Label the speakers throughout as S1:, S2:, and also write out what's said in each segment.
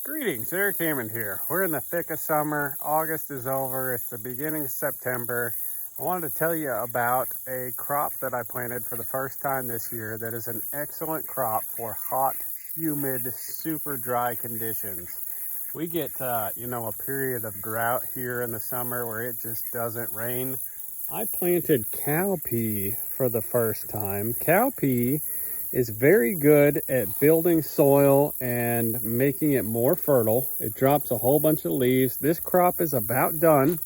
S1: Greetings, Eric Hammond here. We're in the thick of summer. August is over. It's the beginning of September. I wanted to tell you about a crop that I planted for the first time this year that is an excellent crop for hot, humid, super dry conditions. We get, a period of drought here in the summer where it just doesn't rain. I planted cowpea for the first time. Cowpea is very good at building soil and making it more fertile. It drops a whole bunch of leaves. This crop is about done,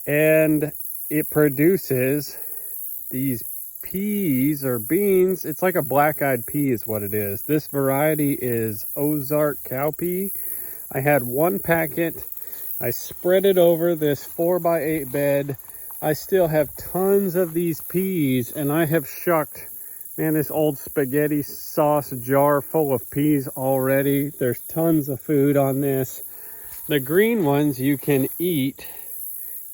S1: and it produces these peas or beans. It's like a black-eyed pea is what it is. This variety is Ozark cowpea. I had one packet. I spread it over this 4x8 bed. I still have tons of these peas, and I have shucked, man, this old spaghetti sauce jar full of peas already. There's tons of food on this. The green ones you can eat,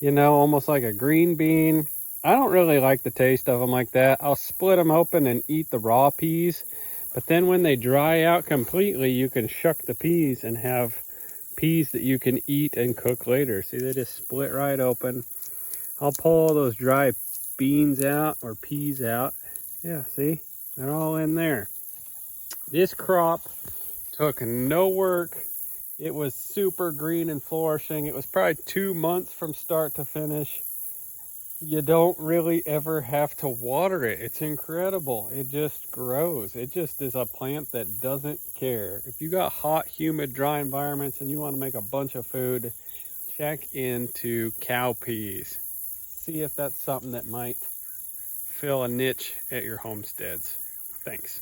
S1: almost like a green bean. I don't really like the taste of them like that. I'll split them open and eat the raw peas. But then when they dry out completely, you can shuck the peas and have peas that you can eat and cook later. See, they just split right open. I'll pull all those dry beans out or peas out. Yeah, see, they're all in there. This crop took no work. It was super green and flourishing. It was probably 2 months from start to finish. You don't really ever have to water it. It's incredible. It just grows. It just is a plant that doesn't care. If you got hot, humid, dry environments and you want to make a bunch of food, check into cowpeas. See if that's something that might fill a niche at your homesteads. Thanks.